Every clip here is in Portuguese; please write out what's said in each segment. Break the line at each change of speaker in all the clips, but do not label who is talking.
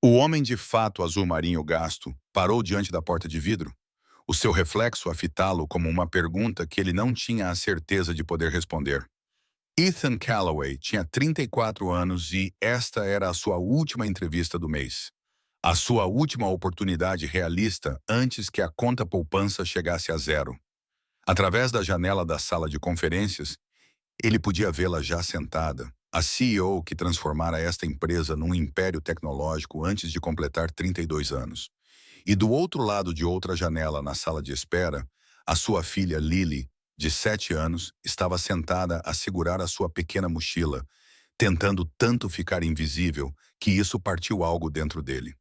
O homem de fato azul marinho gasto parou diante da porta de vidro, o seu reflexo a fitá-lo como uma pergunta que ele não tinha a certeza de poder responder. Ethan Callaway tinha 34 anos e esta era a sua última entrevista do mês. A sua última oportunidade realista antes que a conta poupança chegasse a zero. Através da janela da sala de conferências, ele podia vê-la já sentada, a CEO que transformara esta empresa num império tecnológico antes de completar 32 anos. E do outro lado de outra janela, na sala de espera, a sua filha Lily, de 7 anos, estava sentada a segurar a sua pequena mochila, tentando tanto ficar invisível que isso partiu algo dentro dele.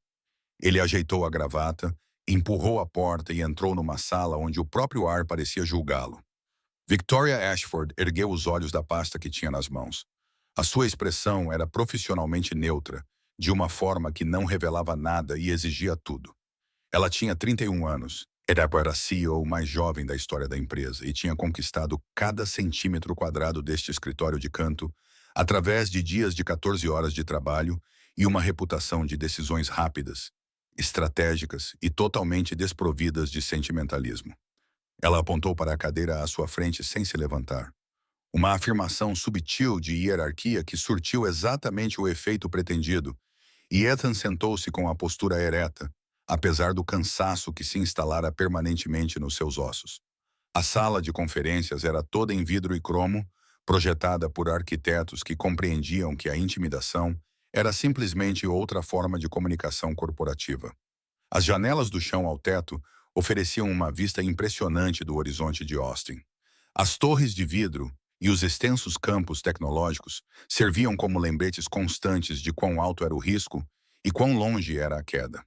Ele ajeitou a gravata, empurrou a porta e entrou numa sala onde o próprio ar parecia julgá-lo. Victoria Ashford ergueu os olhos da pasta que tinha nas mãos. A sua expressão era profissionalmente neutra, de uma forma que não revelava nada e exigia tudo. Ela tinha 31 anos, era a CEO mais jovem da história da empresa e tinha conquistado cada centímetro quadrado deste escritório de canto através de dias de 14 horas de trabalho e uma reputação de decisões rápidas, estratégicas e totalmente desprovidas de sentimentalismo. Ela apontou para a cadeira à sua frente sem se levantar. Uma afirmação subtil de hierarquia que surtiu exatamente o efeito pretendido, e Ethan sentou-se com a postura ereta, apesar do cansaço que se instalara permanentemente nos seus ossos. A sala de conferências era toda em vidro e cromo, projetada por arquitetos que compreendiam que a intimidação era simplesmente outra forma de comunicação corporativa. As janelas do chão ao teto ofereciam uma vista impressionante do horizonte de Austin. As torres de vidro e os extensos campos tecnológicos serviam como lembretes constantes de quão alto era o risco e quão longe era a queda.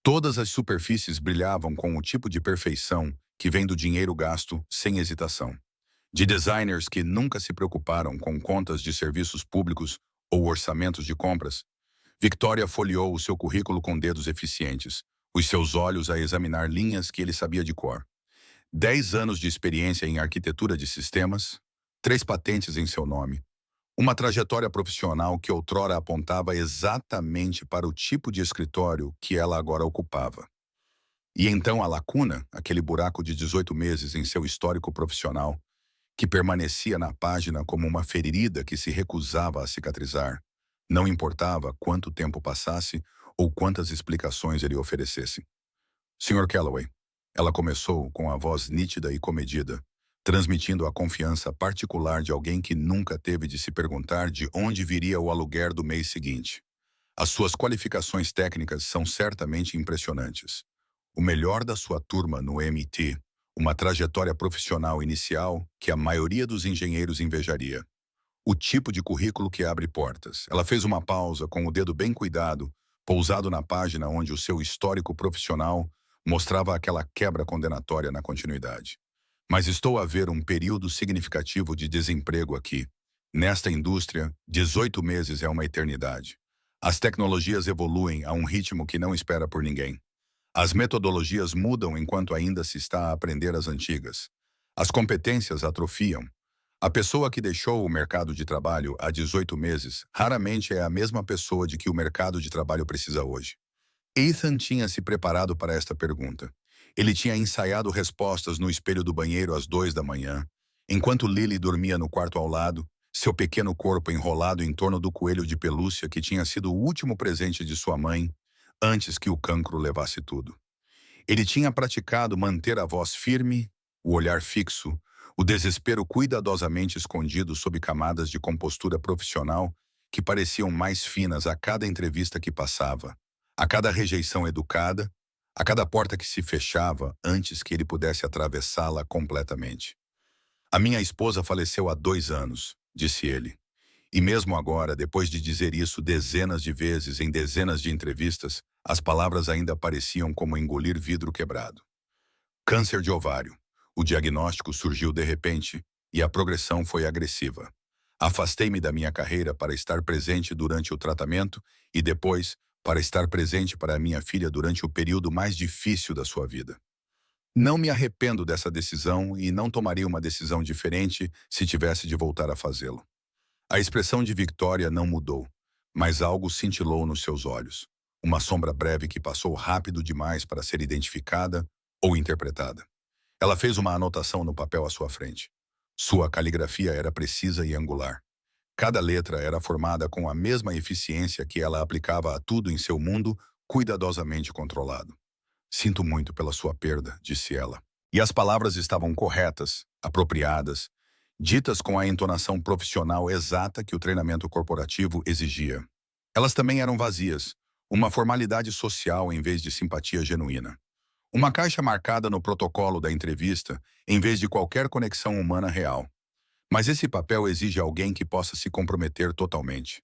Todas as superfícies brilhavam com o tipo de perfeição que vem do dinheiro gasto sem hesitação. De designers que nunca se preocuparam com contas de serviços públicos ou orçamentos de compras, Victoria folheou o seu currículo com dedos eficientes, os seus olhos a examinar linhas que ele sabia de cor. 10 anos de experiência em arquitetura de sistemas, 3 patentes em seu nome, uma trajetória profissional que outrora apontava exatamente para o tipo de escritório que ela agora ocupava. E então a lacuna, aquele buraco de 18 meses em seu histórico profissional, que permanecia na página como uma ferida que se recusava a cicatrizar, não importava quanto tempo passasse ou quantas explicações ele oferecesse. Sr. Calloway, ela começou com a voz nítida e comedida, transmitindo a confiança particular de alguém que nunca teve de se perguntar de onde viria o aluguer do mês seguinte. As suas qualificações técnicas são certamente impressionantes. O melhor da sua turma no MIT, uma trajetória profissional inicial que a maioria dos engenheiros invejaria. O tipo de currículo que abre portas. Ela fez uma pausa com o dedo bem cuidado, pousado na página onde o seu histórico profissional mostrava aquela quebra condenatória na continuidade. Mas estou a ver um período significativo de desemprego aqui. Nesta indústria, 18 meses é uma eternidade. As tecnologias evoluem a um ritmo que não espera por ninguém. As metodologias mudam enquanto ainda se está a aprender as antigas. As competências atrofiam. A pessoa que deixou o mercado de trabalho há 18 meses raramente é a mesma pessoa de que o mercado de trabalho precisa hoje. Ethan tinha se preparado para esta pergunta. Ele tinha ensaiado respostas no espelho do banheiro às 2 da manhã, enquanto Lily dormia no quarto ao lado, seu pequeno corpo enrolado em torno do coelho de pelúcia que tinha sido o último presente de sua mãe, antes que o cancro levasse tudo. Ele tinha praticado manter a voz firme, o olhar fixo, o desespero cuidadosamente escondido sob camadas de compostura profissional que pareciam mais finas a cada entrevista que passava, a cada rejeição educada, a cada porta que se fechava antes que ele pudesse atravessá-la completamente. A minha esposa faleceu há 2 anos, disse ele. E mesmo agora, depois de dizer isso dezenas de vezes em dezenas de entrevistas, as palavras ainda pareciam como engolir vidro quebrado. Câncer de ovário. O diagnóstico surgiu de repente e a progressão foi agressiva. Afastei-me da minha carreira para estar presente durante o tratamento e depois para estar presente para a minha filha durante o período mais difícil da sua vida. Não me arrependo dessa decisão e não tomaria uma decisão diferente se tivesse de voltar a fazê-lo. A expressão de Victoria não mudou, mas algo cintilou nos seus olhos. uma sombra breve que passou rápido demais para ser identificada ou interpretada. Ela fez uma anotação no papel à sua frente. Sua caligrafia era precisa e angular. Cada letra era formada com a mesma eficiência que ela aplicava a tudo em seu mundo cuidadosamente controlado. Sinto muito pela sua perda, disse ela. E as palavras estavam corretas, apropriadas, ditas com a entonação profissional exata que o treinamento corporativo exigia. Elas também eram vazias, uma formalidade social em vez de simpatia genuína. Uma caixa marcada no protocolo da entrevista, em vez de qualquer conexão humana real. Mas esse papel exige alguém que possa se comprometer totalmente.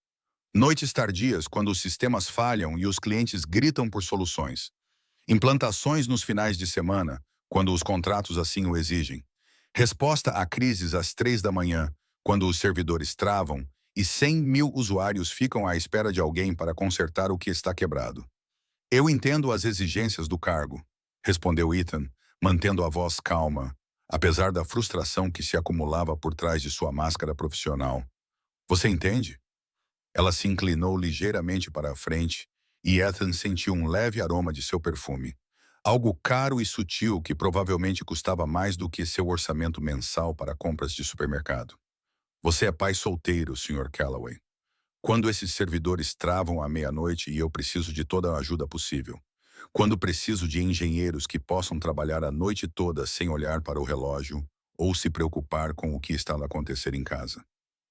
Noites tardias, quando os sistemas falham e os clientes gritam por soluções. Implantações nos finais de semana, quando os contratos assim o exigem. Resposta a crises às 3 da manhã, quando os servidores travam e 100.000 usuários ficam à espera de alguém para consertar o que está quebrado. Eu entendo as exigências do cargo, respondeu Ethan, mantendo a voz calma, apesar da frustração que se acumulava por trás de sua máscara profissional. Você entende? Ela se inclinou ligeiramente para a frente e Ethan sentiu um leve aroma de seu perfume. Algo caro e sutil que provavelmente custava mais do que seu orçamento mensal para compras de supermercado. Você é pai solteiro, Sr. Calloway. Quando esses servidores travam à meia-noite e eu preciso de toda a ajuda possível. Quando preciso de engenheiros que possam trabalhar a noite toda sem olhar para o relógio ou se preocupar com o que está a acontecer em casa.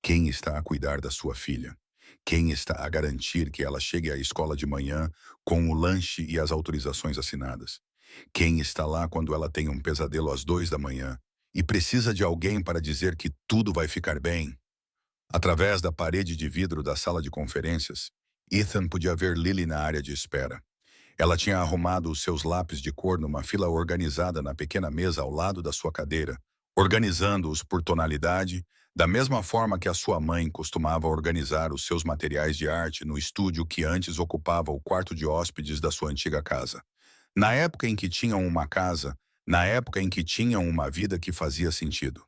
Quem está a cuidar da sua filha? Quem está a garantir que ela chegue à escola de manhã com o lanche e as autorizações assinadas? Quem está lá quando ela tem um pesadelo às 2 da manhã e precisa de alguém para dizer que tudo vai ficar bem? Através da parede de vidro da sala de conferências, Ethan podia ver Lily na área de espera. Ela tinha arrumado os seus lápis de cor numa fila organizada na pequena mesa ao lado da sua cadeira, organizando-os por tonalidade, da mesma forma que a sua mãe costumava organizar os seus materiais de arte no estúdio que antes ocupava o quarto de hóspedes da sua antiga casa. Na época em que tinham uma casa, na época em que tinham uma vida que fazia sentido.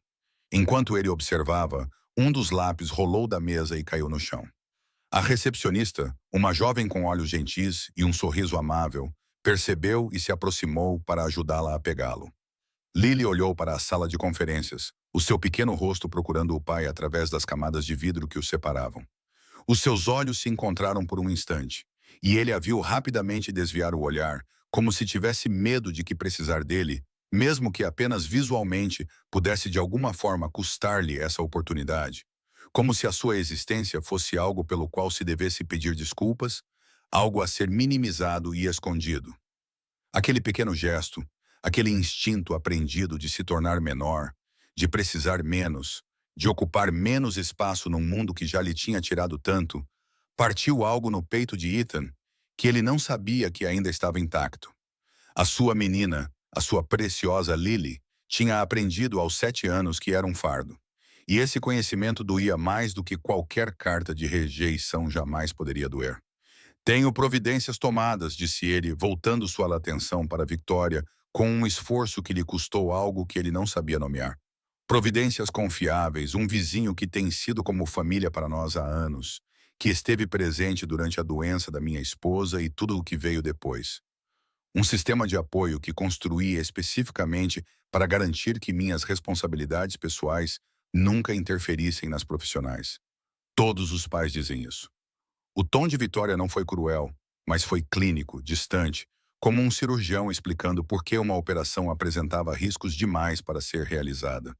Enquanto ele observava, um dos lápis rolou da mesa e caiu no chão. A recepcionista, uma jovem com olhos gentis e um sorriso amável, percebeu e se aproximou para ajudá-la a pegá-lo. Lily olhou para a sala de conferências, o seu pequeno rosto procurando o pai através das camadas de vidro que os separavam. Os seus olhos se encontraram por um instante, e ele a viu rapidamente desviar o olhar, como se tivesse medo de que precisar dele, mesmo que apenas visualmente pudesse de alguma forma custar-lhe essa oportunidade. Como se a sua existência fosse algo pelo qual se devesse pedir desculpas, algo a ser minimizado e escondido. Aquele pequeno gesto, aquele instinto aprendido de se tornar menor, de precisar menos, de ocupar menos espaço num mundo que já lhe tinha tirado tanto, partiu algo no peito de Ethan que ele não sabia que ainda estava intacto. A sua menina, a sua preciosa Lily, tinha aprendido aos 7 anos que era um fardo. E esse conhecimento doía mais do que qualquer carta de rejeição jamais poderia doer. Tenho providências tomadas, disse ele, voltando sua atenção para Victoria, com um esforço que lhe custou algo que ele não sabia nomear. Providências confiáveis, um vizinho que tem sido como família para nós há anos, que esteve presente durante a doença da minha esposa e tudo o que veio depois. Um sistema de apoio que construí especificamente para garantir que minhas responsabilidades pessoais nunca interferissem nas profissionais. Todos os pais dizem isso. O tom de Vitória não foi cruel, mas foi clínico, distante, como um cirurgião explicando por que uma operação apresentava riscos demais para ser realizada.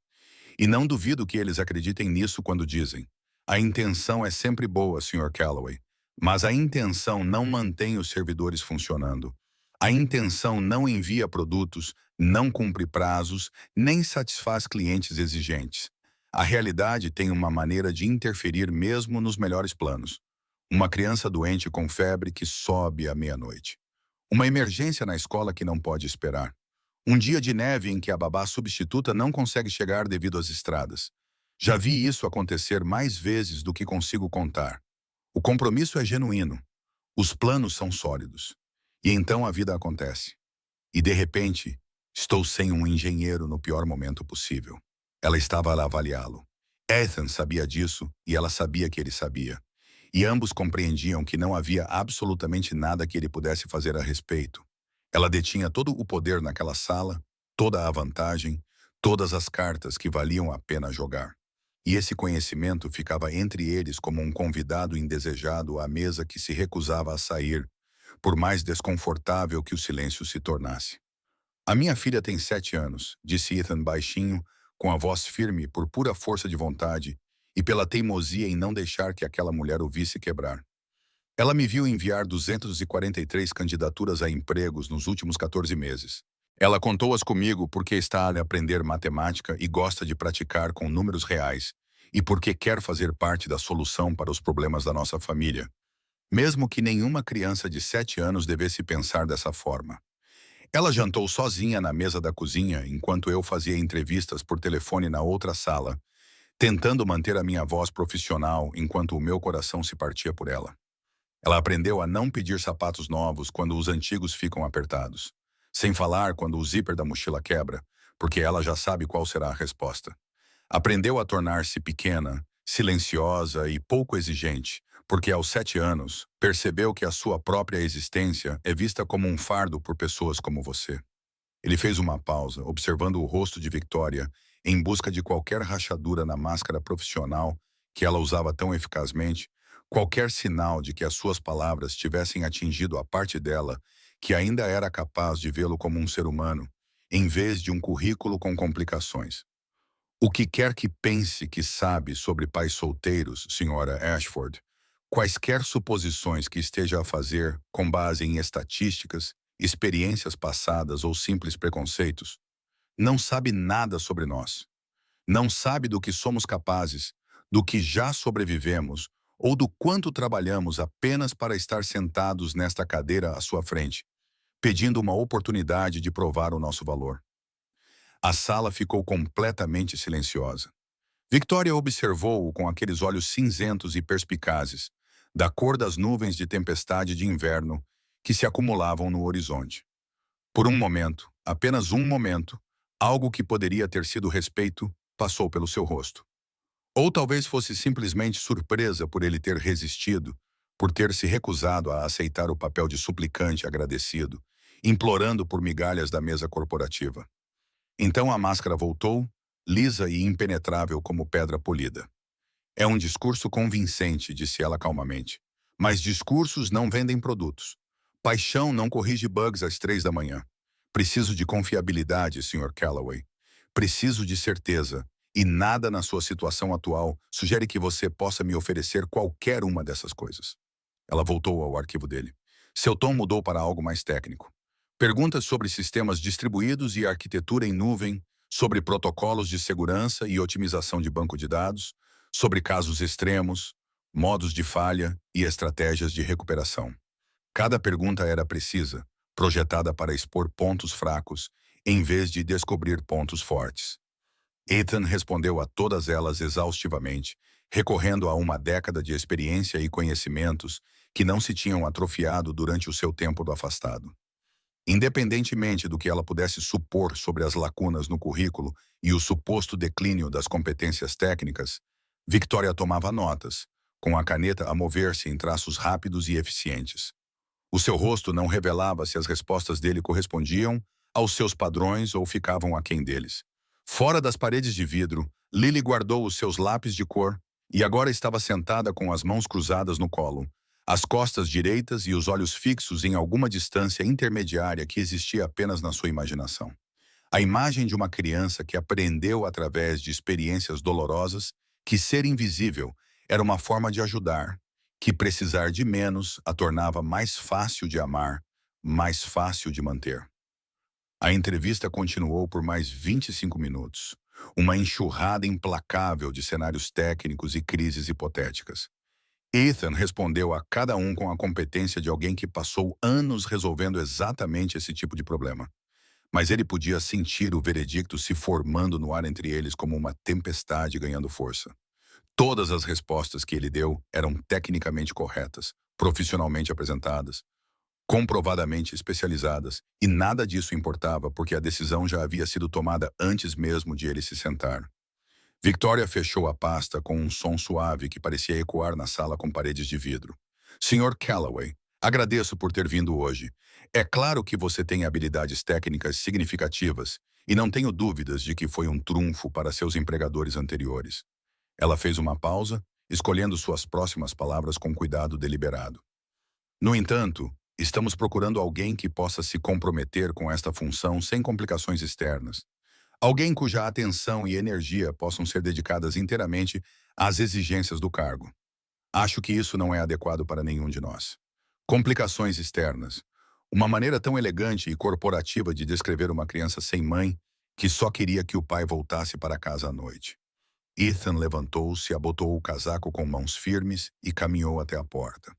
E não duvido que eles acreditem nisso quando dizem: a intenção é sempre boa, Sr. Calloway, mas a intenção não mantém os servidores funcionando. A intenção não envia produtos, não cumpre prazos, nem satisfaz clientes exigentes. A realidade tem uma maneira de interferir mesmo nos melhores planos. Uma criança doente com febre que sobe à meia-noite. Uma emergência na escola que não pode esperar. Um dia de neve em que a babá substituta não consegue chegar devido às estradas. Já vi isso acontecer mais vezes do que consigo contar. O compromisso é genuíno. Os planos são sólidos. E então a vida acontece. E de repente, estou sem um engenheiro no pior momento possível. Ela estava a avaliá-lo. Ethan sabia disso e ela sabia que ele sabia. e ambos compreendiam que não havia absolutamente nada que ele pudesse fazer a respeito. Ela detinha todo o poder naquela sala, toda a vantagem, todas as cartas que valiam a pena jogar. E esse conhecimento ficava entre eles como um convidado indesejado à mesa que se recusava a sair, por mais desconfortável que o silêncio se tornasse. A minha filha tem 7 anos, disse Ethan baixinho, com a voz firme por pura força de vontade e pela teimosia em não deixar que aquela mulher o visse quebrar. Ela me viu enviar 243 candidaturas a empregos nos últimos 14 meses. Ela contou-as comigo porque está a aprender matemática e gosta de praticar com números reais, e porque quer fazer parte da solução para os problemas da nossa família. Mesmo que nenhuma criança de 7 anos devesse pensar dessa forma. Ela jantou sozinha na mesa da cozinha enquanto eu fazia entrevistas por telefone na outra sala, tentando manter a minha voz profissional enquanto o meu coração se partia por ela. Ela aprendeu a não pedir sapatos novos quando os antigos ficam apertados, sem falar quando o zíper da mochila quebra, porque ela já sabe qual será a resposta. Aprendeu a tornar-se pequena, silenciosa e pouco exigente, porque aos 7 anos percebeu que a sua própria existência é vista como um fardo por pessoas como você. Ele fez uma pausa, observando o rosto de Victoria, em busca de qualquer rachadura na máscara profissional que ela usava tão eficazmente, qualquer sinal de que as suas palavras tivessem atingido a parte dela que ainda era capaz de vê-lo como um ser humano, em vez de um currículo com complicações. O que quer que pense que sabe sobre pais solteiros, Sra. Ashford, quaisquer suposições que esteja a fazer com base em estatísticas, experiências passadas ou simples preconceitos, não sabe nada sobre nós. Não sabe do que somos capazes, do que já sobrevivemos ou do quanto trabalhamos apenas para estar sentados nesta cadeira à sua frente, pedindo uma oportunidade de provar o nosso valor. A sala ficou completamente silenciosa. Victoria observou-o com aqueles olhos cinzentos e perspicazes, da cor das nuvens de tempestade de inverno que se acumulavam no horizonte. Por um momento, apenas um momento, algo que poderia ter sido respeito passou pelo seu rosto. Ou talvez fosse simplesmente surpresa por ele ter resistido, por ter se recusado a aceitar o papel de suplicante agradecido, implorando por migalhas da mesa corporativa. Então a máscara voltou, lisa e impenetrável como pedra polida. É um discurso convincente, disse ela calmamente. Mas discursos não vendem produtos. Paixão não corrige bugs às 3 da manhã. Preciso de confiabilidade, Sr. Calloway. Preciso de certeza. E nada na sua situação atual sugere que você possa me oferecer qualquer uma dessas coisas. Ela voltou ao arquivo dele. Seu tom mudou para algo mais técnico. Perguntas sobre sistemas distribuídos e arquitetura em nuvem, sobre protocolos de segurança e otimização de banco de dados, sobre casos extremos, modos de falha e estratégias de recuperação. Cada pergunta era precisa, projetada para expor pontos fracos, em vez de descobrir pontos fortes. Ethan respondeu a todas elas exaustivamente, recorrendo a uma década de experiência e conhecimentos que não se tinham atrofiado durante o seu tempo do afastado. Independentemente do que ela pudesse supor sobre as lacunas no currículo e o suposto declínio das competências técnicas, Victoria tomava notas, com a caneta a mover-se em traços rápidos e eficientes. O seu rosto não revelava se as respostas dele correspondiam aos seus padrões ou ficavam aquém deles. Fora das paredes de vidro, Lily guardou os seus lápis de cor e agora estava sentada com as mãos cruzadas no colo, as costas direitas e os olhos fixos em alguma distância intermediária que existia apenas na sua imaginação. A imagem de uma criança que aprendeu através de experiências dolorosas que ser invisível era uma forma de ajudar, que precisar de menos a tornava mais fácil de amar, mais fácil de manter. A entrevista continuou por mais 25 minutos, uma enxurrada implacável de cenários técnicos e crises hipotéticas. Ethan respondeu a cada um com a competência de alguém que passou anos resolvendo exatamente esse tipo de problema. Mas ele podia sentir o veredicto se formando no ar entre eles como uma tempestade ganhando força. Todas as respostas que ele deu eram tecnicamente corretas, profissionalmente apresentadas, comprovadamente especializadas, e nada disso importava porque a decisão já havia sido tomada antes mesmo de ele se sentar. Victoria fechou a pasta com um som suave que parecia ecoar na sala com paredes de vidro. Senhor Calloway, agradeço por ter vindo hoje. É claro que você tem habilidades técnicas significativas e não tenho dúvidas de que foi um trunfo para seus empregadores anteriores. Ela fez uma pausa, escolhendo suas próximas palavras com cuidado deliberado. No entanto, estamos procurando alguém que possa se comprometer com esta função sem complicações externas. Alguém cuja atenção e energia possam ser dedicadas inteiramente às exigências do cargo. Acho que isso não é adequado para nenhum de nós. Complicações externas. Uma maneira tão elegante e corporativa de descrever uma criança sem mãe que só queria que o pai voltasse para casa à noite. Ethan levantou-se, abotoou o casaco com mãos firmes e caminhou até a porta.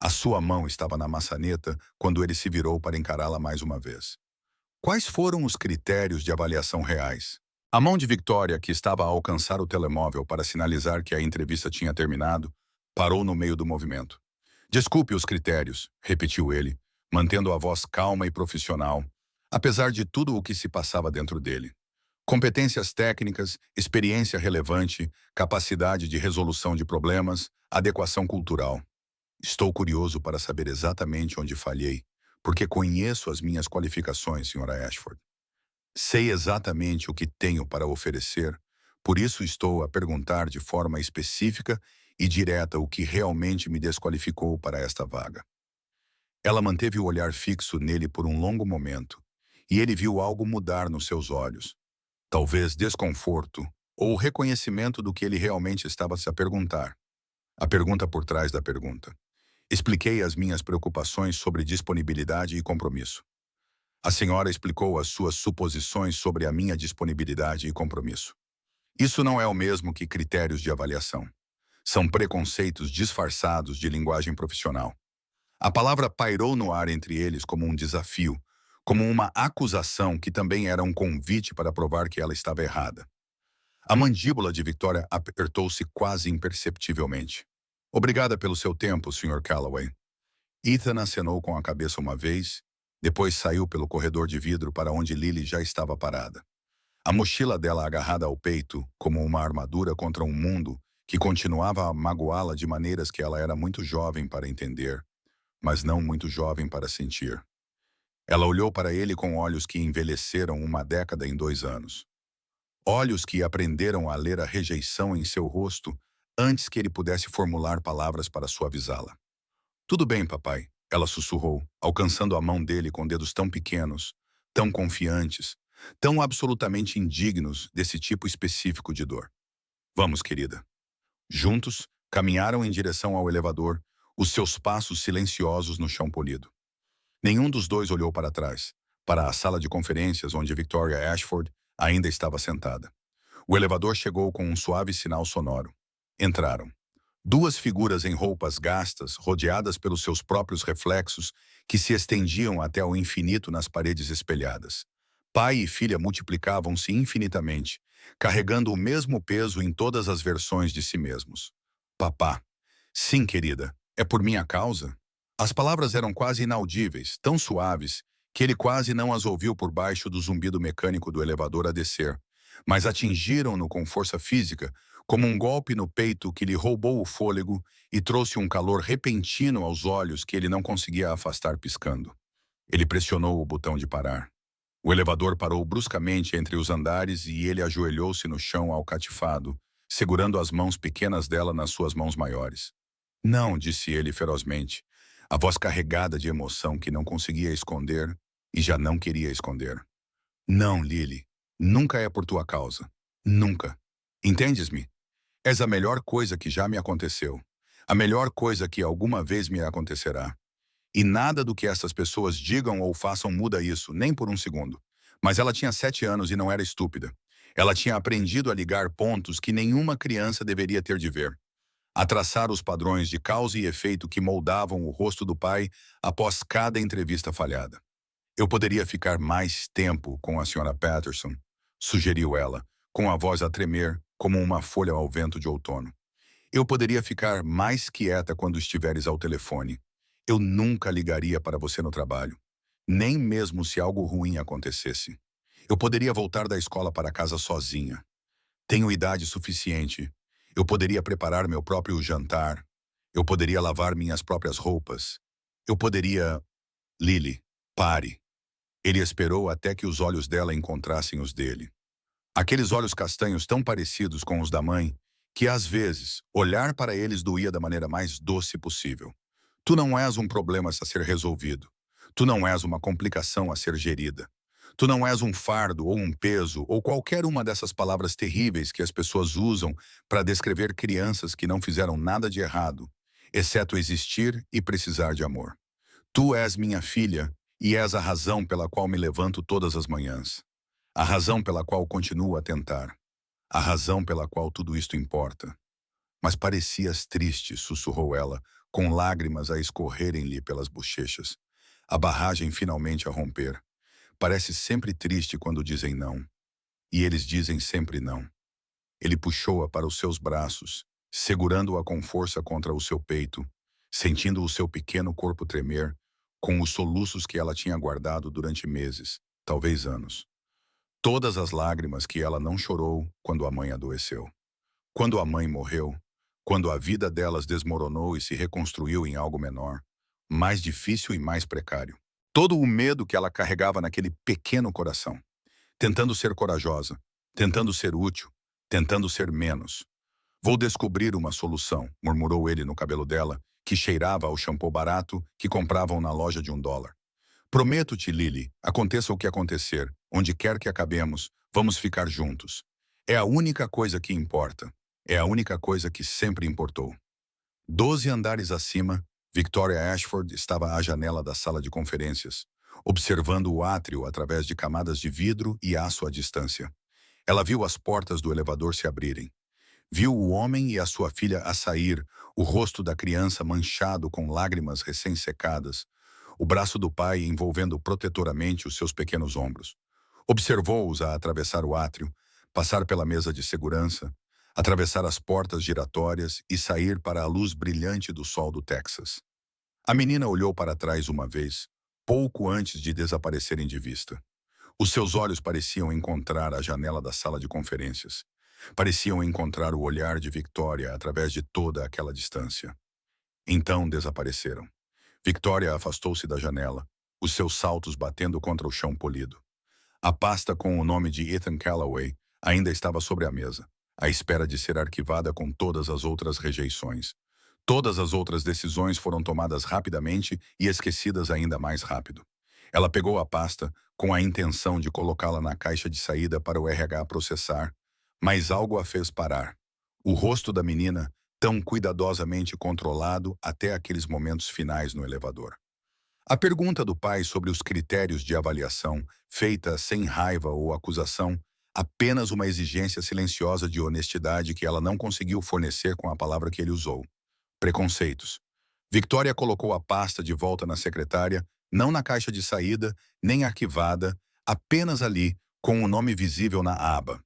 A sua mão estava na maçaneta quando ele se virou para encará-la mais uma vez. Quais foram os critérios de avaliação reais? A mão de Victoria, que estava a alcançar o telemóvel para sinalizar que a entrevista tinha terminado, parou no meio do movimento. Desculpe os critérios, repetiu ele, mantendo a voz calma e profissional, apesar de tudo o que se passava dentro dele. Competências técnicas, experiência relevante, capacidade de resolução de problemas, adequação cultural. Estou curioso para saber exatamente onde falhei, porque conheço as minhas qualificações, Sra. Ashford. Sei exatamente o que tenho para oferecer, por isso estou a perguntar de forma específica e direta o que realmente me desqualificou para esta vaga. Ela manteve o olhar fixo nele por um longo momento, e ele viu algo mudar nos seus olhos. Talvez desconforto ou reconhecimento do que ele realmente estava se a perguntar. A pergunta por trás da pergunta. Expliquei as minhas preocupações sobre disponibilidade e compromisso. A senhora explicou as suas suposições sobre a minha disponibilidade e compromisso. Isso não é o mesmo que critérios de avaliação. São preconceitos disfarçados de linguagem profissional. A palavra pairou no ar entre eles como um desafio, como uma acusação que também era um convite para provar que ela estava errada. A mandíbula de Victoria apertou-se quase imperceptivelmente. Obrigada pelo seu tempo, Sr. Calloway. Ethan acenou com a cabeça uma vez, depois saiu pelo corredor de vidro para onde Lily já estava parada. A mochila dela agarrada ao peito, como uma armadura contra um mundo que continuava a magoá-la de maneiras que ela era muito jovem para entender, mas não muito jovem para sentir. Ela olhou para ele com olhos que envelheceram uma década em 2 anos. Olhos que aprenderam a ler a rejeição em seu rosto antes que ele pudesse formular palavras para suavizá-la. Tudo bem, papai, ela sussurrou, alcançando a mão dele com dedos tão pequenos, tão confiantes, tão absolutamente indignos desse tipo específico de dor. Vamos, querida. Juntos, caminharam em direção ao elevador, os seus passos silenciosos no chão polido. Nenhum dos dois olhou para trás, para a sala de conferências onde Victoria Ashford ainda estava sentada. O elevador chegou com um suave sinal sonoro. Entraram. 2 figuras em roupas gastas, rodeadas pelos seus próprios reflexos, que se estendiam até ao infinito nas paredes espelhadas. Pai e filha multiplicavam-se infinitamente, carregando o mesmo peso em todas as versões de si mesmos. Papá. Sim, querida. É por minha causa? As palavras eram quase inaudíveis, tão suaves, que ele quase não as ouviu por baixo do zumbido mecânico do elevador a descer, mas atingiram-no com força física, como um golpe no peito que lhe roubou o fôlego e trouxe um calor repentino aos olhos que ele não conseguia afastar piscando. Ele pressionou o botão de parar. O elevador parou bruscamente entre os andares e ele ajoelhou-se no chão alcatifado, segurando as mãos pequenas dela nas suas mãos maiores. Não, disse ele ferozmente, a voz carregada de emoção que não conseguia esconder e já não queria esconder. Não, Lily, nunca é por tua causa. Nunca. Entendes-me? És a melhor coisa que já me aconteceu. A melhor coisa que alguma vez me acontecerá. E nada do que essas pessoas digam ou façam muda isso, nem por um segundo. Mas ela tinha 7 anos e não era estúpida. Ela tinha aprendido a ligar pontos que nenhuma criança deveria ter de ver. A traçar os padrões de causa e efeito que moldavam o rosto do pai após cada entrevista falhada. Eu poderia ficar mais tempo com a Sra. Patterson, sugeriu ela, com a voz a tremer como uma folha ao vento de outono. Eu poderia ficar mais quieta quando estiveres ao telefone. Eu nunca ligaria para você no trabalho, nem mesmo se algo ruim acontecesse. Eu poderia voltar da escola para casa sozinha. Tenho idade suficiente. Eu poderia preparar meu próprio jantar. Eu poderia lavar minhas próprias roupas. Eu poderia... Lily, pare. Ele esperou até que os olhos dela encontrassem os dele. Aqueles olhos castanhos tão parecidos com os da mãe, que às vezes, olhar para eles doía da maneira mais doce possível. Tu não és um problema a ser resolvido. Tu não és uma complicação a ser gerida. Tu não és um fardo ou um peso ou qualquer uma dessas palavras terríveis que as pessoas usam para descrever crianças que não fizeram nada de errado, exceto existir e precisar de amor. Tu és minha filha e és a razão pela qual me levanto todas as manhãs. A razão pela qual continuo a tentar. A razão pela qual tudo isto importa. Mas parecias triste, sussurrou ela, com lágrimas a escorrerem-lhe pelas bochechas. A barragem finalmente a romper. Parece sempre triste quando dizem não. E eles dizem sempre não. Ele puxou-a para os seus braços, segurando-a com força contra o seu peito, sentindo o seu pequeno corpo tremer, com os soluços que ela tinha guardado durante meses, talvez anos. Todas as lágrimas que ela não chorou quando a mãe adoeceu. Quando a mãe morreu, quando a vida delas desmoronou e se reconstruiu em algo menor, mais difícil e mais precário. Todo o medo que ela carregava naquele pequeno coração. Tentando ser corajosa, tentando ser útil, tentando ser menos. Vou descobrir uma solução, murmurou ele no cabelo dela, que cheirava ao shampoo barato que compravam na loja de $1. Prometo-te, Lily, aconteça o que acontecer, onde quer que acabemos, vamos ficar juntos. É a única coisa que importa. É a única coisa que sempre importou. 12 andares acima, Victoria Ashford estava à janela da sala de conferências, observando o átrio através de camadas de vidro e aço à distância. Ela viu as portas do elevador se abrirem. Viu o homem e a sua filha a sair, o rosto da criança manchado com lágrimas recém-secadas, o braço do pai envolvendo protetoramente os seus pequenos ombros. Observou-os a atravessar o átrio, passar pela mesa de segurança, atravessar as portas giratórias e sair para a luz brilhante do sol do Texas. A menina olhou para trás uma vez, pouco antes de desaparecerem de vista. Os seus olhos pareciam encontrar a janela da sala de conferências. Pareciam encontrar o olhar de Victoria através de toda aquela distância. Então desapareceram. Victoria afastou-se da janela, os seus saltos batendo contra o chão polido. A pasta com o nome de Ethan Callaway ainda estava sobre a mesa, à espera de ser arquivada com todas as outras rejeições. Todas as outras decisões foram tomadas rapidamente e esquecidas ainda mais rápido. Ela pegou a pasta com a intenção de colocá-la na caixa de saída para o RH processar, mas algo a fez parar. O rosto da menina, tão cuidadosamente controlado até aqueles momentos finais no elevador. A pergunta do pai sobre os critérios de avaliação, feita sem raiva ou acusação, apenas uma exigência silenciosa de honestidade que ela não conseguiu fornecer com a palavra que ele usou. Preconceitos. Victoria colocou a pasta de volta na secretária, não na caixa de saída, nem arquivada, apenas ali, com o nome visível na aba.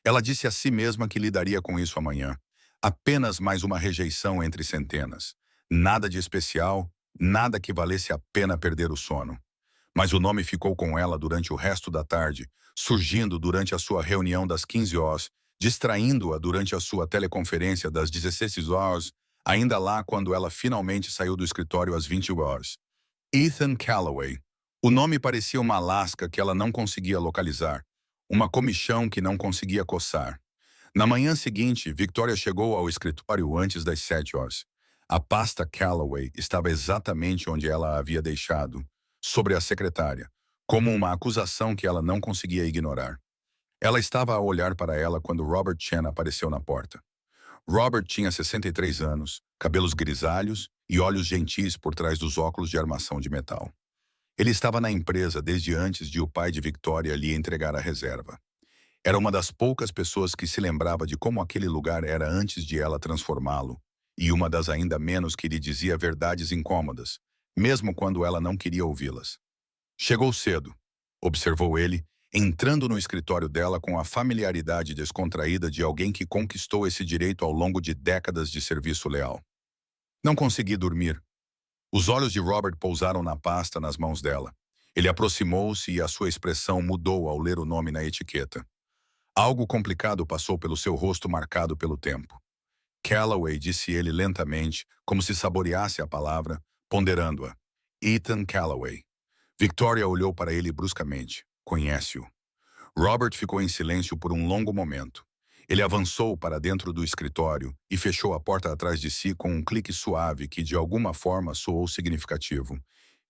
Ela disse a si mesma que lidaria com isso amanhã. Apenas mais uma rejeição entre centenas. Nada de especial, nada que valesse a pena perder o sono. Mas o nome ficou com ela durante o resto da tarde, surgindo durante a sua reunião das 15 horas, distraindo-a durante a sua teleconferência das 16 horas, ainda lá quando ela finalmente saiu do escritório às 20 horas. Ethan Callaway. O nome parecia uma lasca que ela não conseguia localizar, uma comichão que não conseguia coçar. Na manhã seguinte, Victoria chegou ao escritório antes das 7 horas. A pasta Callaway estava exatamente onde ela a havia deixado, sobre a secretária, como uma acusação que ela não conseguia ignorar. Ela estava a olhar para ela quando Robert Chen apareceu na porta. Robert tinha 63 anos, cabelos grisalhos e olhos gentis por trás dos óculos de armação de metal. Ele estava na empresa desde antes de o pai de Victoria lhe entregar a reserva. Era uma das poucas pessoas que se lembrava de como aquele lugar era antes de ela transformá-lo, e uma das ainda menos que lhe dizia verdades incômodas, mesmo quando ela não queria ouvi-las. Chegou cedo, observou ele, entrando no escritório dela com a familiaridade descontraída de alguém que conquistou esse direito ao longo de décadas de serviço leal. Não consegui dormir. Os olhos de Robert pousaram na pasta nas mãos dela. Ele aproximou-se e a sua expressão mudou ao ler o nome na etiqueta. Algo complicado passou pelo seu rosto marcado pelo tempo. Calloway, disse ele lentamente, como se saboreasse a palavra, ponderando-a. Ethan Calloway. Victoria olhou para ele bruscamente. Conhece-o. Robert ficou em silêncio por um longo momento. Ele avançou para dentro do escritório e fechou a porta atrás de si com um clique suave que de alguma forma soou significativo.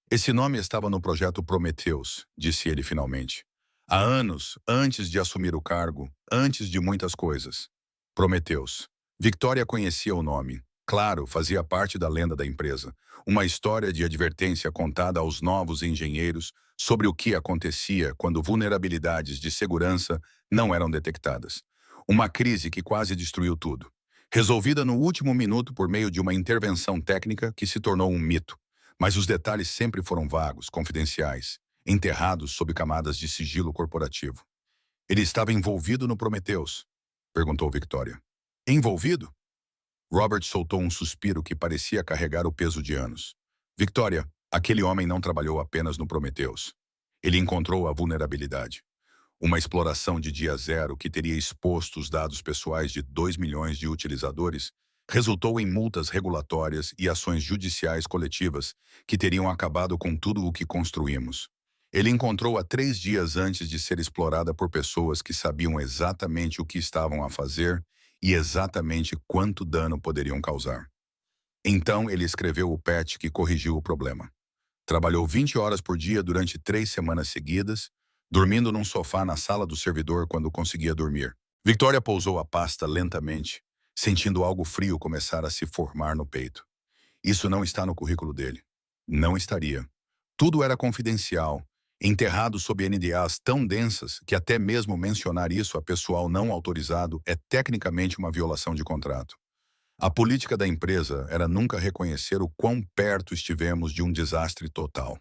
Esse nome estava no projeto Prometheus, disse ele finalmente. Há anos, antes de assumir o cargo, antes de muitas coisas. Prometheus. Victoria conhecia o nome. Claro, fazia parte da lenda da empresa. Uma história de advertência contada aos novos engenheiros sobre o que acontecia quando vulnerabilidades de segurança não eram detectadas. Uma crise que quase destruiu tudo. Resolvida no último minuto por meio de uma intervenção técnica que se tornou um mito. Mas os detalhes sempre foram vagos, confidenciais, enterrados sob camadas de sigilo corporativo. Ele estava envolvido no Prometheus? Perguntou Victoria. Envolvido? Robert soltou um suspiro que parecia carregar o peso de anos. Victoria, aquele homem não trabalhou apenas no Prometheus. Ele encontrou a vulnerabilidade. Uma exploração de dia zero que teria exposto os dados pessoais de 2 milhões de utilizadores resultou em multas regulatórias e ações judiciais coletivas que teriam acabado com tudo o que construímos. Ele encontrou-a 3 dias antes de ser explorada por pessoas que sabiam exatamente o que estavam a fazer e exatamente quanto dano poderiam causar. Então ele escreveu o patch que corrigiu o problema. Trabalhou 20 horas por dia durante 3 semanas seguidas, dormindo num sofá na sala do servidor quando conseguia dormir. Victoria pousou a pasta lentamente, sentindo algo frio começar a se formar no peito. Isso não está no currículo dele. Não estaria. Tudo era confidencial, enterrado sob NDAs tão densas que até mesmo mencionar isso a pessoal não autorizado é tecnicamente uma violação de contrato. A política da empresa era nunca reconhecer o quão perto estivemos de um desastre total.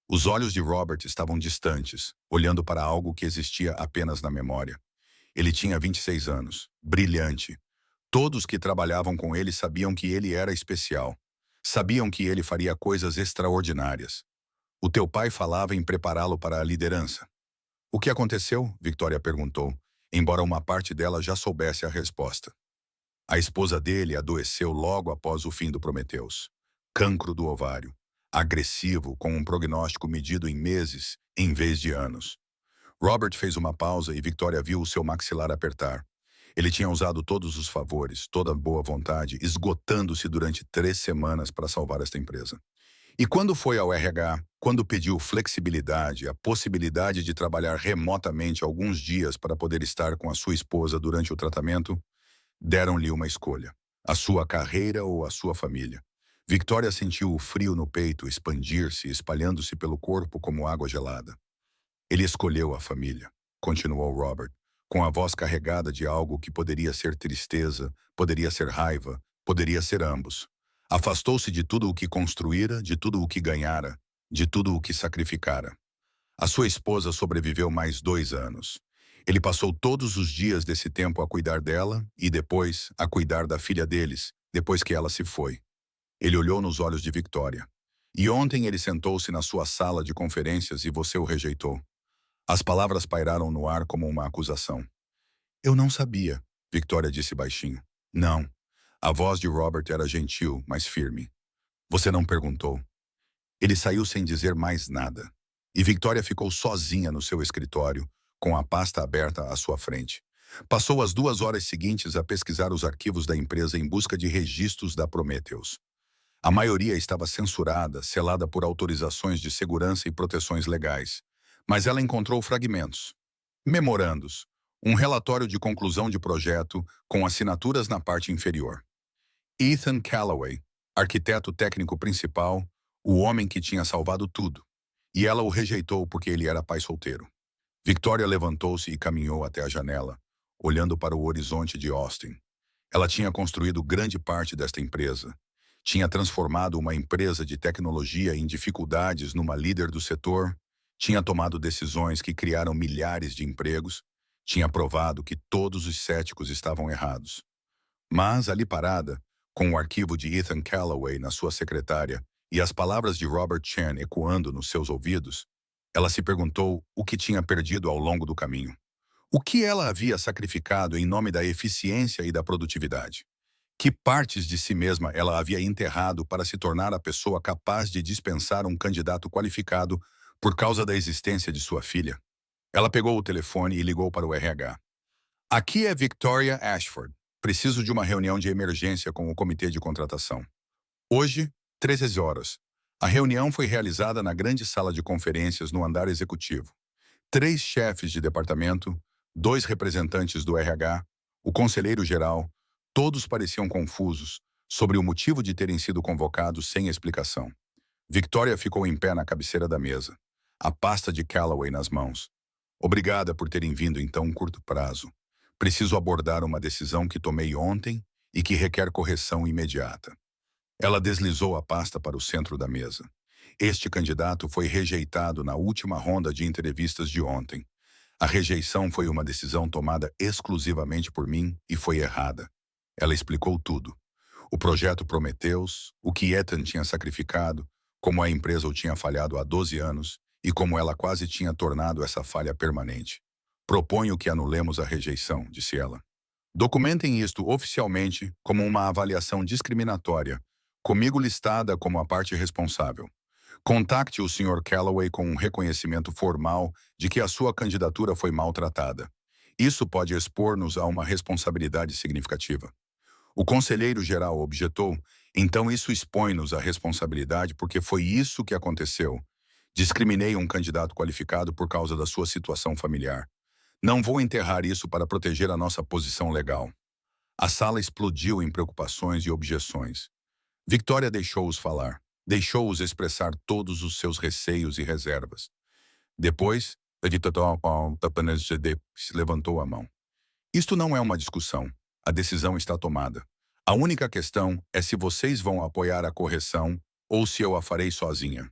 Os olhos de Robert estavam distantes, olhando para algo que existia apenas na memória. Ele tinha 26 anos, brilhante. Todos que trabalhavam com ele sabiam que ele era especial. Sabiam que ele faria coisas extraordinárias. O teu pai falava em prepará-lo para a liderança. O que aconteceu? Victoria perguntou, embora uma parte dela já soubesse a resposta. A esposa dele adoeceu logo após o fim do Prometheus. Cancro do ovário. Agressivo, com um prognóstico medido em meses, em vez de anos. Robert fez uma pausa e Victoria viu o seu maxilar apertar. Ele tinha usado todos os favores, toda a boa vontade, esgotando-se durante 3 semanas para salvar esta empresa. E quando foi ao RH, quando pediu flexibilidade, a possibilidade de trabalhar remotamente alguns dias para poder estar com a sua esposa durante o tratamento, deram-lhe uma escolha: a sua carreira ou a sua família. Victoria sentiu o frio no peito expandir-se, espalhando-se pelo corpo como água gelada. Ele escolheu a família, continuou Robert, com a voz carregada de algo que poderia ser tristeza, poderia ser raiva, poderia ser ambos. Afastou-se de tudo o que construíra, de tudo o que ganhara, de tudo o que sacrificara. A sua esposa sobreviveu mais 2 anos. Ele passou todos os dias desse tempo a cuidar dela e depois a cuidar da filha deles, depois que ela se foi. Ele olhou nos olhos de Victoria. E ontem ele sentou-se na sua sala de conferências e você o rejeitou. As palavras pairaram no ar como uma acusação. Eu não sabia, Victoria disse baixinho. Não. A voz de Robert era gentil, mas firme. Você não perguntou. Ele saiu sem dizer mais nada. E Victoria ficou sozinha no seu escritório, com a pasta aberta à sua frente. Passou as 2 horas seguintes a pesquisar os arquivos da empresa em busca de registros da Prometheus. A maioria estava censurada, selada por autorizações de segurança e proteções legais. Mas ela encontrou fragmentos. Memorandos. Um relatório de conclusão de projeto com assinaturas na parte inferior. Ethan Calloway, arquiteto técnico principal, o homem que tinha salvado tudo. E ela o rejeitou porque ele era pai solteiro. Victoria levantou-se e caminhou até a janela, olhando para o horizonte de Austin. Ela tinha construído grande parte desta empresa. Tinha transformado uma empresa de tecnologia em dificuldades numa líder do setor. Tinha tomado decisões que criaram milhares de empregos. Tinha provado que todos os céticos estavam errados. Mas, ali parada, com o arquivo de Ethan Calloway na sua secretária e as palavras de Robert Chen ecoando nos seus ouvidos, ela se perguntou o que tinha perdido ao longo do caminho. O que ela havia sacrificado em nome da eficiência e da produtividade? Que partes de si mesma ela havia enterrado para se tornar a pessoa capaz de dispensar um candidato qualificado por causa da existência de sua filha? Ela pegou o telefone e ligou para o RH. Aqui é Victoria Ashford. Preciso de uma reunião de emergência com o comitê de contratação. Hoje, 13 horas. A reunião foi realizada na grande sala de conferências no andar executivo. 3 chefes de departamento, 2 representantes do RH, o conselheiro-geral, todos pareciam confusos sobre o motivo de terem sido convocados sem explicação. Victoria ficou em pé na cabeceira da mesa, a pasta de Calloway nas mãos. Obrigada por terem vindo em tão curto prazo. Preciso abordar uma decisão que tomei ontem e que requer correção imediata. Ela deslizou a pasta para o centro da mesa. Este candidato foi rejeitado na última ronda de entrevistas de ontem. A rejeição foi uma decisão tomada exclusivamente por mim e foi errada. Ela explicou tudo. O projeto Prometheus, o que Ethan tinha sacrificado, como a empresa o tinha falhado há 12 anos e como ela quase tinha tornado essa falha permanente. Proponho que anulemos a rejeição, disse ela. Documentem isto oficialmente como uma avaliação discriminatória, comigo listada como a parte responsável. Contacte o Sr. Calloway com um reconhecimento formal de que a sua candidatura foi maltratada. Isso pode expor-nos a uma responsabilidade significativa. O conselheiro-geral objetou, então isso expõe-nos à responsabilidade porque foi isso que aconteceu. Discriminei um candidato qualificado por causa da sua situação familiar. Não vou enterrar isso para proteger a nossa posição legal. A sala explodiu em preocupações e objeções. Victoria deixou-os falar. Deixou-os expressar todos os seus receios e reservas. Depois, se levantou a mão. Isto não é uma discussão. A decisão está tomada. A única questão é se vocês vão apoiar a correção ou se eu a farei sozinha.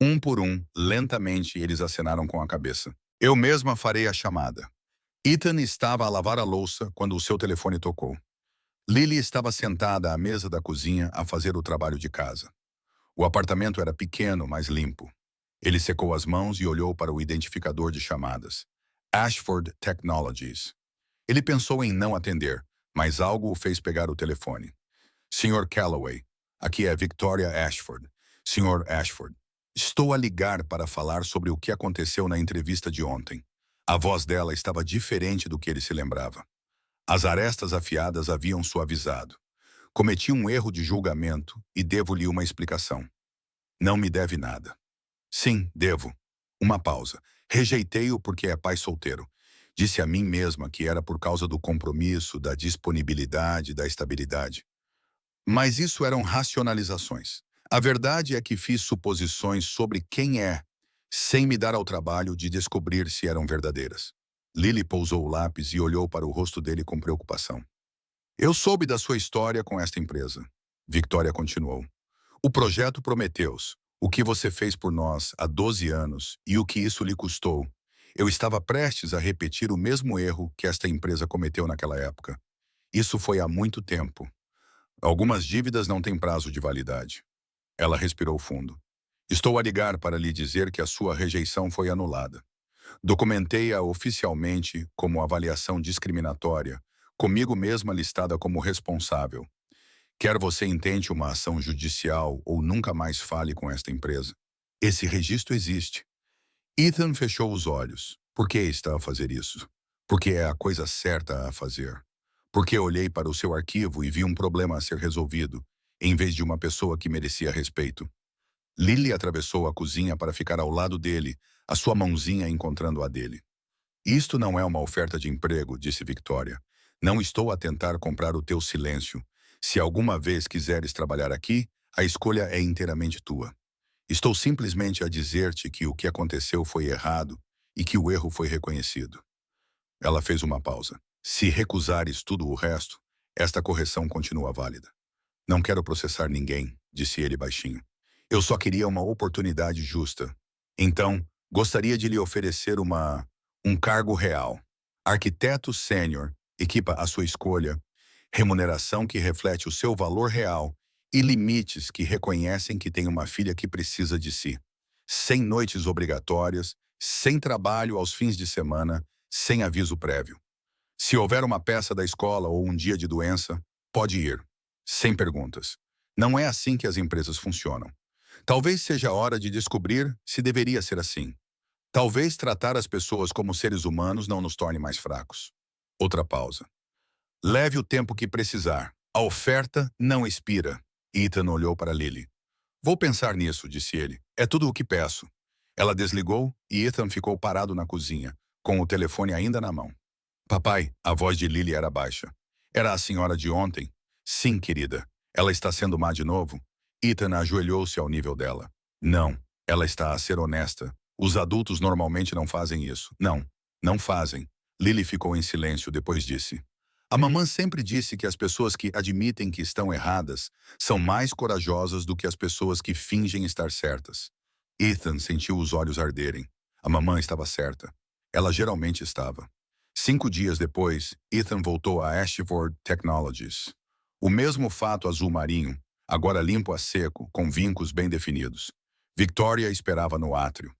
Um por um, lentamente, eles acenaram com a cabeça. Eu mesma farei a chamada. Ethan estava a lavar a louça quando o seu telefone tocou. Lily estava sentada à mesa da cozinha a fazer o trabalho de casa. O apartamento era pequeno, mas limpo. Ele secou as mãos e olhou para o identificador de chamadas. Ashford Technologies. Ele pensou em não atender, mas algo o fez pegar o telefone. Sr. Calloway, aqui é Victoria Ashford. Sr. Ashford, estou a ligar para falar sobre o que aconteceu na entrevista de ontem. A voz dela estava diferente do que ele se lembrava. As arestas afiadas haviam suavizado. Cometi um erro de julgamento e devo-lhe uma explicação. Não me deve nada. Sim, devo. Uma pausa. Rejeitei-o porque é pai solteiro. Disse a mim mesma que era por causa do compromisso, da disponibilidade, da estabilidade. Mas isso eram racionalizações. A verdade é que fiz suposições sobre quem é, sem me dar ao trabalho de descobrir se eram verdadeiras. Lily pousou o lápis e olhou para o rosto dele com preocupação. Eu soube da sua história com esta empresa. Victoria continuou. O projeto Prometheus, o que você fez por nós há 12 anos e o que isso lhe custou. Eu estava prestes a repetir o mesmo erro que esta empresa cometeu naquela época. Isso foi há muito tempo. Algumas dívidas não têm prazo de validade. Ela respirou fundo. Estou a ligar para lhe dizer que a sua rejeição foi anulada. Documentei-a oficialmente como avaliação discriminatória, comigo mesma listada como responsável. Quer você intente uma ação judicial ou nunca mais fale com esta empresa. Esse registro existe. Ethan fechou os olhos. Por que está a fazer isso? Porque é a coisa certa a fazer. Porque olhei para o seu arquivo e vi um problema a ser resolvido, em vez de uma pessoa que merecia respeito. Lily atravessou a cozinha para ficar ao lado dele, a sua mãozinha encontrando a dele. Isto não é uma oferta de emprego, disse Victoria. Não estou a tentar comprar o teu silêncio. Se alguma vez quiseres trabalhar aqui, a escolha é inteiramente tua. Estou simplesmente a dizer-te que o que aconteceu foi errado e que o erro foi reconhecido. Ela fez uma pausa. Se recusares tudo o resto, esta correção continua válida. Não quero processar ninguém, disse ele baixinho. Eu só queria uma oportunidade justa. Então, gostaria de lhe oferecer um cargo real. Arquiteto sênior, equipa à sua escolha, remuneração que reflete o seu valor real e limites que reconhecem que tem uma filha que precisa de si. Sem noites obrigatórias, sem trabalho aos fins de semana, sem aviso prévio. Se houver uma peça da escola ou um dia de doença, pode ir, sem perguntas. Não é assim que as empresas funcionam. Talvez seja a hora de descobrir se deveria ser assim. Talvez tratar as pessoas como seres humanos não nos torne mais fracos. Outra pausa. Leve o tempo que precisar. A oferta não expira. Ethan olhou para Lily. Vou pensar nisso, disse ele. É tudo o que peço. Ela desligou e Ethan ficou parado na cozinha, com o telefone ainda na mão. Papai, a voz de Lily era baixa. Era a senhora de ontem? Sim, querida. Ela está sendo má de novo? Ethan ajoelhou-se ao nível dela. Não, ela está a ser honesta. Os adultos normalmente não fazem isso. Não, não fazem. Lily ficou em silêncio, depois disse. A mamã sempre disse que as pessoas que admitem que estão erradas são mais corajosas do que as pessoas que fingem estar certas. Ethan sentiu os olhos arderem. A mamã estava certa. Ela geralmente estava. 5 dias depois, Ethan voltou a Ashford Technologies. O mesmo fato azul marinho, agora limpo a seco, com vincos bem definidos. Victoria esperava no átrio.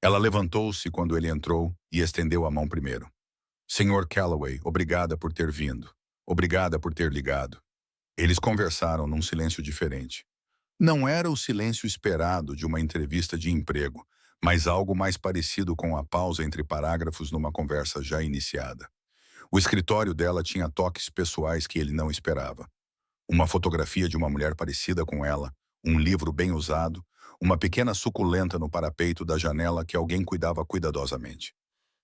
Ela levantou-se quando ele entrou e estendeu a mão primeiro. Senhor Calloway, obrigada por ter vindo. Obrigada por ter ligado. Eles conversaram num silêncio diferente. Não era o silêncio esperado de uma entrevista de emprego, mas algo mais parecido com a pausa entre parágrafos numa conversa já iniciada. O escritório dela tinha toques pessoais que ele não esperava. Uma fotografia de uma mulher parecida com ela, um livro bem usado, uma pequena suculenta no parapeito da janela que alguém cuidava cuidadosamente.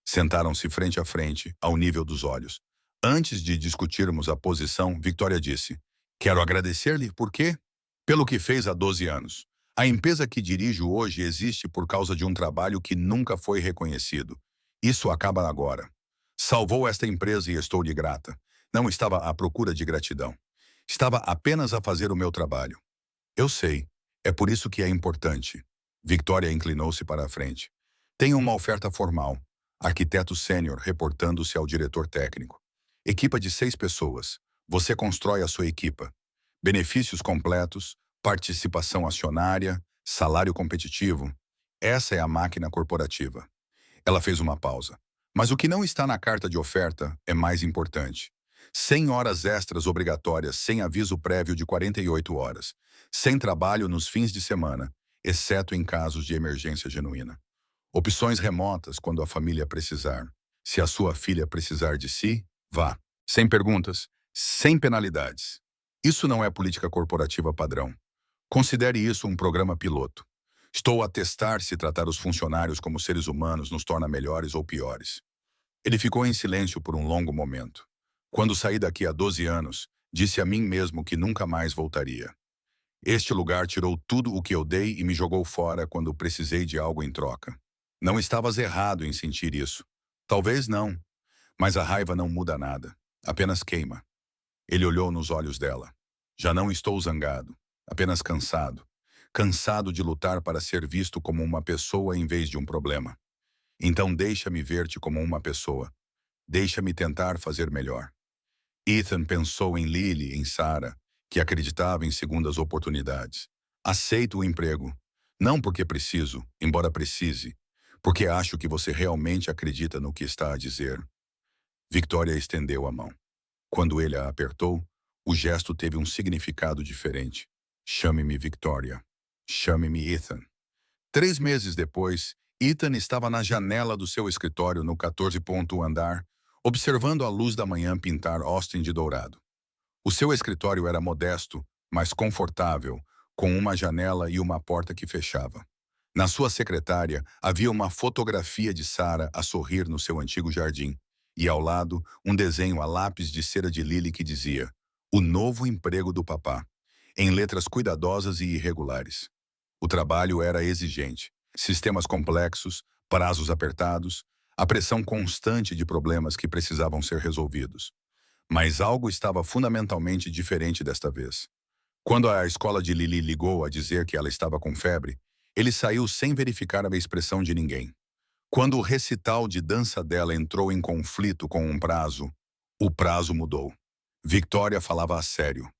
Sentaram-se frente a frente, ao nível dos olhos. Antes de discutirmos a posição, Victoria disse, quero agradecer-lhe por quê? Pelo que fez há 12 anos. A empresa que dirijo hoje existe por causa de um trabalho que nunca foi reconhecido. Isso acaba agora. Salvou esta empresa e estou-lhe grata. Não estava à procura de gratidão. Estava apenas a fazer o meu trabalho. Eu sei. É por isso que é importante. Victoria inclinou-se para a frente. Tenho uma oferta formal. Arquiteto sênior reportando-se ao diretor técnico. Equipa de 6 pessoas. Você constrói a sua equipa. Benefícios completos, participação acionária, salário competitivo. Essa é a máquina corporativa. Ela fez uma pausa. Mas o que não está na carta de oferta é mais importante. 100 horas extras obrigatórias sem aviso prévio de 48 horas. Sem trabalho nos fins de semana, exceto em casos de emergência genuína. Opções remotas quando a família precisar. Se a sua filha precisar de si, vá. Sem perguntas, sem penalidades. Isso não é política corporativa padrão. Considere isso um programa piloto. Estou a testar se tratar os funcionários como seres humanos nos torna melhores ou piores. Ele ficou em silêncio por um longo momento. Quando saí daqui há 12 anos, disse a mim mesmo que nunca mais voltaria. Este lugar tirou tudo o que eu dei e me jogou fora quando precisei de algo em troca. Não estavas errado em sentir isso. Talvez não, mas a raiva não muda nada, apenas queima. Ele olhou nos olhos dela. Já não estou zangado, apenas cansado. Cansado de lutar para ser visto como uma pessoa em vez de um problema. Então deixa-me ver-te como uma pessoa. Deixa-me tentar fazer melhor. Ethan pensou em Lily, em Sarah, que acreditava em segundas oportunidades. Aceito o emprego. Não porque preciso, embora precise, porque acho que você realmente acredita no que está a dizer. Victoria estendeu a mão. Quando ele a apertou, o gesto teve um significado diferente. Chame-me Victoria. Chame-me Ethan. 3 meses depois, Ethan estava na janela do seu escritório no 14º andar, observando a luz da manhã pintar Austin de dourado. O seu escritório era modesto, mas confortável, com uma janela e uma porta que fechava. Na sua secretária, havia uma fotografia de Sarah a sorrir no seu antigo jardim, e ao lado, um desenho a lápis de cera de Lily que dizia "O novo emprego do papá", em letras cuidadosas e irregulares. O trabalho era exigente. Sistemas complexos, prazos apertados, a pressão constante de problemas que precisavam ser resolvidos. Mas algo estava fundamentalmente diferente desta vez. Quando a escola de Lily ligou a dizer que ela estava com febre, ele saiu sem verificar a expressão de ninguém. Quando o recital de dança dela entrou em conflito com um prazo, o prazo mudou. Victoria falava a sério.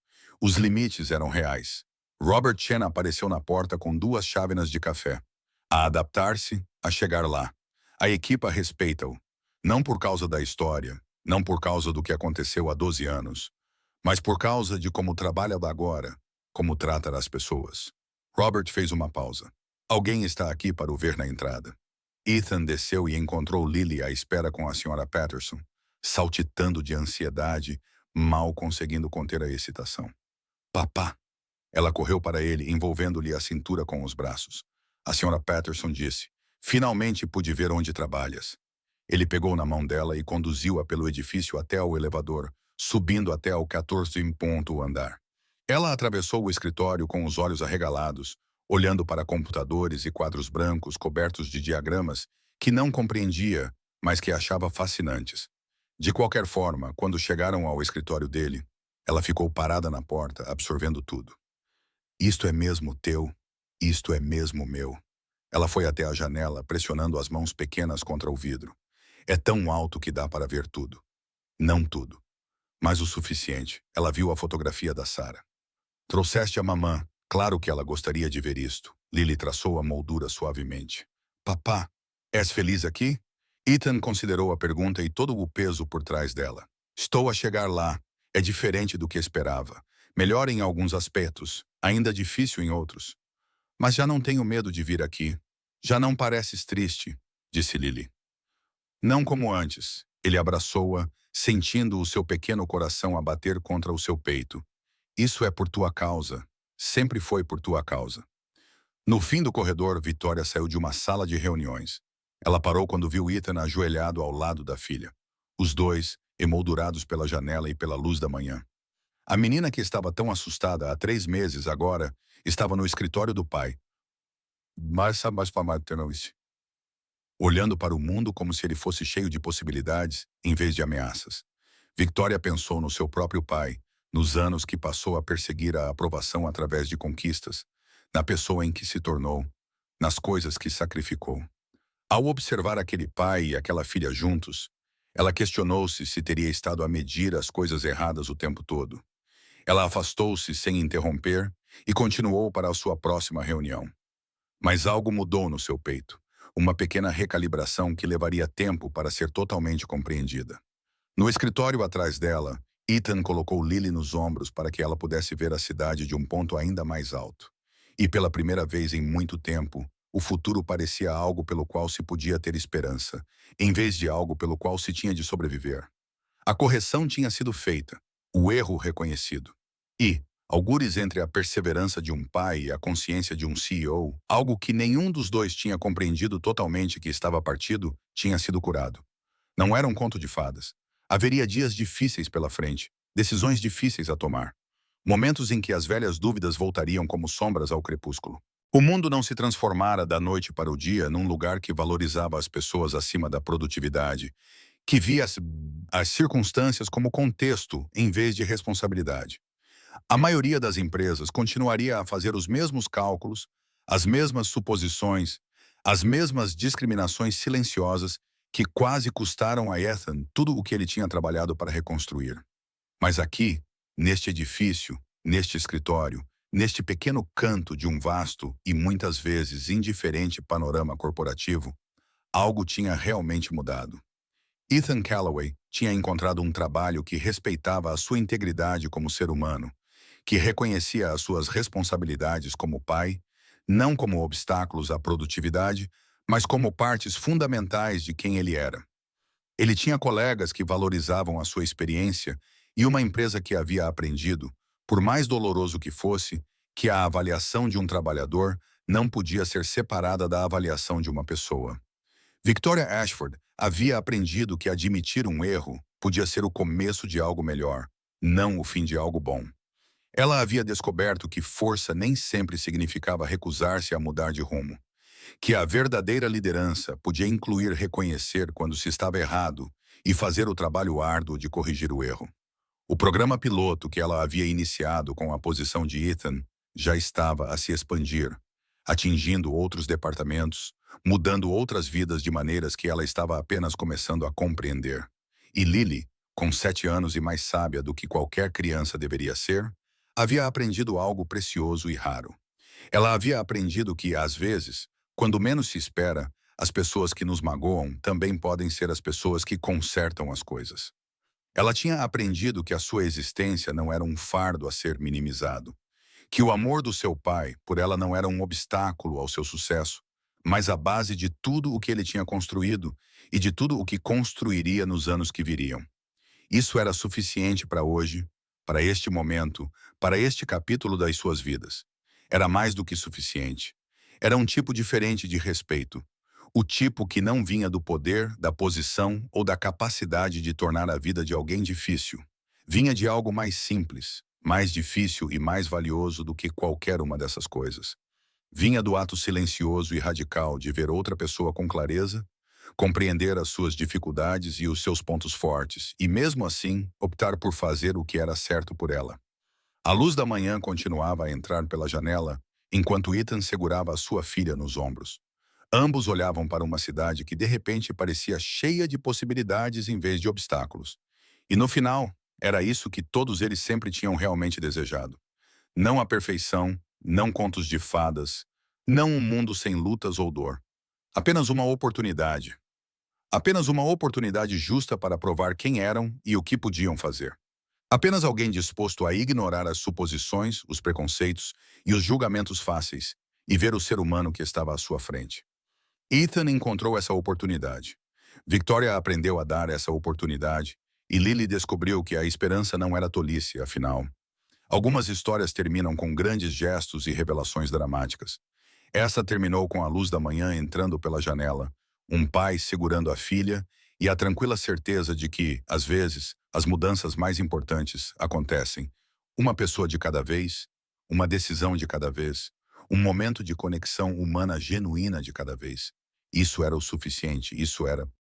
Os limites eram reais. Robert Chen apareceu na porta com 2 chávenas de café. A adaptar-se, a chegar lá. A equipa respeita-o. Não por causa da história, não por causa do que aconteceu há 12 anos, mas por causa de como trabalha agora, como trata as pessoas. Robert fez uma pausa. Alguém está aqui para o ver na entrada. Ethan desceu e encontrou Lily à espera com a Sra. Patterson, saltitando de ansiedade, mal conseguindo conter a excitação. Papá! Ela correu para ele, envolvendo-lhe a cintura com os braços. A Sra. Patterson disse, finalmente pude ver onde trabalhas. Ele pegou na mão dela e conduziu-a pelo edifício até ao elevador, subindo até ao 14º andar. Ela atravessou o escritório com os olhos arregalados, olhando para computadores e quadros brancos cobertos de diagramas que não compreendia, mas que achava fascinantes. De qualquer forma, quando chegaram ao escritório dele, ela ficou parada na porta, absorvendo tudo. Isto é mesmo teu, isto é mesmo meu. Ela foi até a janela, pressionando as mãos pequenas contra o vidro. É tão alto que dá para ver tudo. Não tudo, mas o suficiente. Ela viu a fotografia da Sarah. Trouxeste a mamã. Claro que ela gostaria de ver isto. Lily traçou a moldura suavemente. Papá, és feliz aqui? Ethan considerou a pergunta e todo o peso por trás dela. Estou a chegar lá. É diferente do que esperava. Melhor em alguns aspectos, ainda difícil em outros. Mas já não tenho medo de vir aqui. Já não pareces triste, disse Lily. Não como antes. Ele abraçou-a, sentindo o seu pequeno coração a bater contra o seu peito. Isso é por tua causa. Sempre foi por tua causa. No fim do corredor, Victoria saiu de uma sala de reuniões. Ela parou quando viu Ethan ajoelhado ao lado da filha. Os dois, emoldurados pela janela e pela luz da manhã. A menina que estava tão assustada há 3 meses agora estava no escritório do pai. Olhando para o mundo como se ele fosse cheio de possibilidades, em vez de ameaças. Victoria pensou no seu próprio pai, nos anos que passou a perseguir a aprovação através de conquistas, na pessoa em que se tornou, nas coisas que sacrificou. Ao observar aquele pai e aquela filha juntos, ela questionou-se se teria estado a medir as coisas erradas o tempo todo. Ela afastou-se sem interromper e continuou para a sua próxima reunião. Mas algo mudou no seu peito, uma pequena recalibração que levaria tempo para ser totalmente compreendida. No escritório atrás dela, Ethan colocou Lily nos ombros para que ela pudesse ver a cidade de um ponto ainda mais alto. E pela primeira vez em muito tempo, o futuro parecia algo pelo qual se podia ter esperança, em vez de algo pelo qual se tinha de sobreviver. A correção tinha sido feita, o erro reconhecido. E, algures entre a perseverança de um pai e a consciência de um CEO, algo que nenhum dos dois tinha compreendido totalmente que estava partido, tinha sido curado. Não era um conto de fadas. Haveria dias difíceis pela frente, decisões difíceis a tomar. Momentos em que as velhas dúvidas voltariam como sombras ao crepúsculo. O mundo não se transformara da noite para o dia num lugar que valorizava as pessoas acima da produtividade, que via as circunstâncias como contexto em vez de responsabilidade. A maioria das empresas continuaria a fazer os mesmos cálculos, as mesmas suposições, as mesmas discriminações silenciosas que quase custaram a Ethan tudo o que ele tinha trabalhado para reconstruir. Mas aqui, neste edifício, neste escritório, neste pequeno canto de um vasto e muitas vezes indiferente panorama corporativo, algo tinha realmente mudado. Ethan Callaway tinha encontrado um trabalho que respeitava a sua integridade como ser humano, que reconhecia as suas responsabilidades como pai, não como obstáculos à produtividade, mas como partes fundamentais de quem ele era. Ele tinha colegas que valorizavam a sua experiência e uma empresa que havia aprendido, por mais doloroso que fosse, que a avaliação de um trabalhador não podia ser separada da avaliação de uma pessoa. Victoria Ashford havia aprendido que admitir um erro podia ser o começo de algo melhor, não o fim de algo bom. Ela havia descoberto que força nem sempre significava recusar-se a mudar de rumo, que a verdadeira liderança podia incluir reconhecer quando se estava errado e fazer o trabalho árduo de corrigir o erro. O programa piloto que ela havia iniciado com a posição de Ethan já estava a se expandir, atingindo outros departamentos, mudando outras vidas de maneiras que ela estava apenas começando a compreender. E Lily, com 7 anos e mais sábia do que qualquer criança deveria ser, havia aprendido algo precioso e raro. Ela havia aprendido que, às vezes, quando menos se espera, As pessoas que nos magoam também podem ser as pessoas que consertam as coisas. Ela tinha aprendido que a sua existência não era um fardo a ser minimizado, que o amor do seu pai por ela não era um obstáculo ao seu sucesso, mas a base de tudo o que ele tinha construído e de tudo o que construiria nos anos que viriam. Isso era suficiente para hoje, para este momento, para este capítulo das suas vidas. Era mais do que suficiente. Era um tipo diferente de respeito. O tipo que não vinha do poder, da posição ou da capacidade de tornar a vida de alguém difícil. Vinha de algo mais simples, mais difícil e mais valioso do que qualquer uma dessas coisas. Vinha do ato silencioso e radical de ver outra pessoa com clareza, compreender as suas dificuldades e os seus pontos fortes, e mesmo assim, optar por fazer o que era certo por ela. A luz da manhã continuava a entrar pela janela, enquanto Ethan segurava a sua filha nos ombros. Ambos olhavam para uma cidade que de repente parecia cheia de possibilidades em vez de obstáculos. E no final, era isso que todos eles sempre tinham realmente desejado. Não a perfeição, não contos de fadas, não um mundo sem lutas ou dor. Apenas uma oportunidade. Apenas uma oportunidade justa para provar quem eram e o que podiam fazer. Apenas alguém disposto a ignorar as suposições, os preconceitos e os julgamentos fáceis e ver o ser humano que estava à sua frente. Ethan encontrou essa oportunidade. Victoria aprendeu a dar essa oportunidade e Lily descobriu que a esperança não era tolice, afinal. Algumas histórias terminam com grandes gestos e revelações dramáticas. Essa terminou com a luz da manhã entrando pela janela, um pai segurando a filha e a tranquila certeza de que, às vezes, as mudanças mais importantes acontecem. Uma pessoa de cada vez, uma decisão de cada vez, um momento de conexão humana genuína de cada vez. Isso era o suficiente, isso era